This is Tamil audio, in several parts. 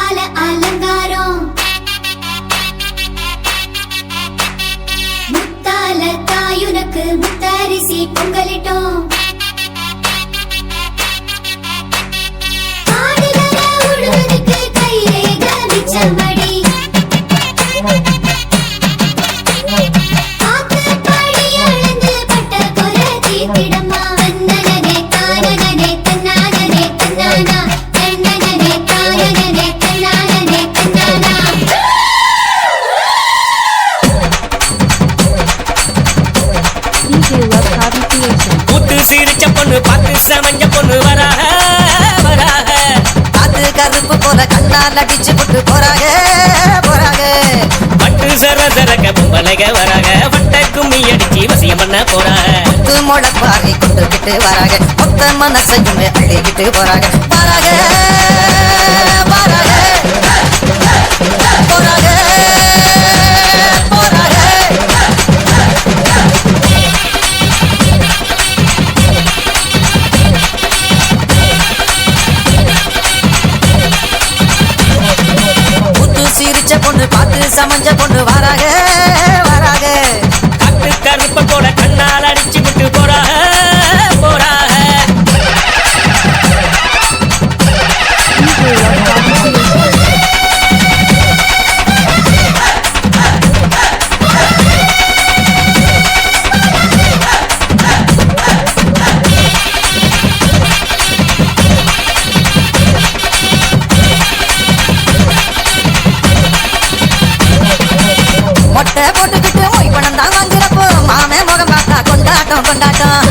முத்தால அலங்காரம் முத்தால தாயுனக்கு முத்தரிசி பொங்கலிட்டோம் ஆடுகள உழுவதுக்கு கைரேக மிச்சமடி காத்து பாடி அளந்து பட்ட கொலை தீர்த்திடம்மா தன்னனனே தானனனே தன்னானனே தன்னானா தன்னனனே தானனனே தன்னானனே தன்னானா DJ Love Hobby Creation. கூத்து சிரிச்ச பொண்ணு பார்த்து சமஞ்ச பொண்ணு வராக வராக காத்து கருப்பு போல கண்ணால் அடிச்சு புட்டு போறாங்க போறாங்க பட்டு சர சரக்க பொம்பளைக வராக வட்ட கும்மி அடிச்சு வசியம் பண்ண போறாக முத்து முளப்பாரி கொண்டுகிட்டு வராங்க மொத்த மனசையும் அள்ளிக்கிட்டு போறாங்க வராங்க வராங்க போறாங்க போறாங்க முத்து சிரிச்ச பொண்ணு பார்த்து சமஞ்ச பொண்ணு வராங்க வராங்க காட்டு கருப்ப போல கண்ணால் அடிச்சு விட்டு போறாக போறாக DJ Love Hobby Creation. மொட்டை போட்டுக்கிட்டு மொய் பணம் தான் வாங்குறப்போ மாமே முகம் பார்த்தா கொண்டாட்டம் கொண்டாட்டம்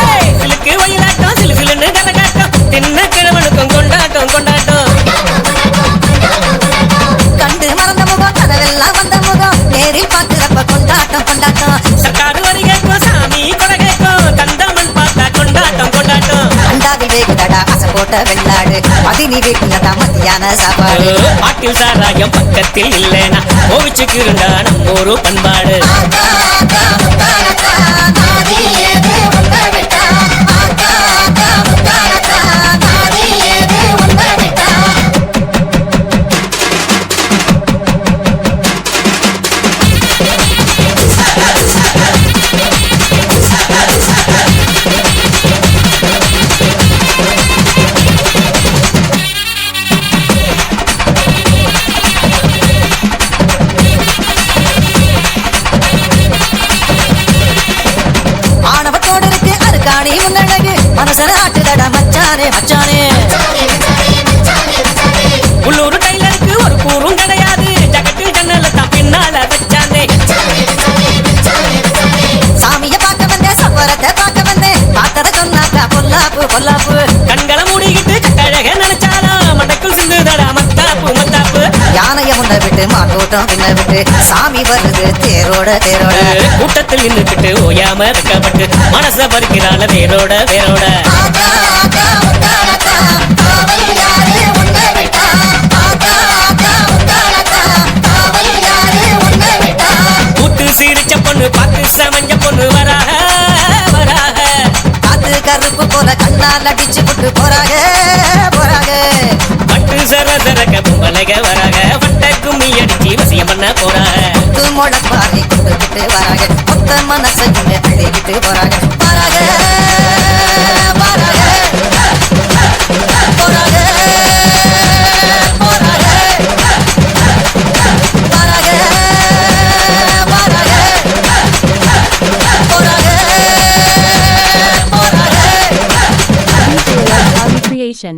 ஏய், சிலுக்கு வயலாட்டம் சிலு சிலுன்னு கலகாட்டம் தின்ன கிழவனுக்கும் கொண்டாட்டம் கொண்டாட்டம் கண்டு மறந்த முகம் கனவெல்லாம் வந்த முகம் நேரில் பார்க்கிறப்ப கொண்டாட்டம் கொண்டாட்டம் சர்க்காரு வரி கேட்கும் சாமி கொடை கேட்கும் கந்தமன் பார்த்தா கொண்டாட்டம் கொண்டாட்டம் அண்டாவில் வேகுதடா அசை போட்ட வெள்ளாடு பதினி வீட்டுலதான் மத்தியான சாப்பாடு பாட்டில் சாராயம் பக்கத்தில் இல்லைனா கோவிச்சுக்கிருந்தா நம்ம ஒரு பண்பாடு ஆத்தா, ஆத்தா, முத்தாலத்தா, நாதி ஏது உன்னை விட்டா. ஆத்தா, ஆத்தா, முத்தாலத்தா, நாதி ஏது உன்னை விட்டா. ஆணவத்தோடு இருக்கு அருக்காணி முன்னழகு மனசன ஆட்டுதடா மச்சானே மச்சானே உள்ளூர் டைலருக்கு ஒரு கூறும் கிடையாது ஜகத்தில் ஜன்னல தான் பின்னால வச்சானே சாமிய பார்க்க வந்தேன் சப்பரத்தை பார்க்க வந்தேன் பார்த்தத சொன்னாக்கா பொல்லாப்பு பொல்லாப்பு கண்களை மூடிக்கிட்டு கட்டழக நினைச்சாலும் மண்டைக்குள் சிந்துதடா மத்தாப்பு மத்தாப்பு யானைய முன்ன விட்டு மாட்டோட்டம் பின்ன விட்டு சாமி வருது தேரோட தேரோட கூட்டத்தில் நின்றுக்கிட்டு ஓயாம இருக்கப்பட்டு மனச பறிக்கிறாள வேரோட வேரோட ஆத்தா, ஆத்தா, முத்தாலத்தா, காவல் யாரு உன்னை விட்டா. ஆத்தா, ஆத்தா, முத்தாலத்தா, காவல் யாரு உன்னை விட்டா. கூத்து சிரிச்ச பொண்ணு பார்த்து சமஞ்ச பொண்ணு வராக வராக காத்து கருப்பு போல கண்ணால் அடிச்சு புட்டு போறாங்க போறாங்க பட்டு சர சரக்க பொம்பளைக வராக வட்ட கும்மி அடிச்சு வசியம் பண்ண போறாக முத்து முளப்பாரி கொண்டுகிட்டு வராங்க மொத்த மனசையும் அள்ளிக்கிட்டு போறாங்க வராங்க வராங்க போறாங்க போறாங்க வராங்க வராக போறாங்க போறாங்க DJ Love Hobby Creation.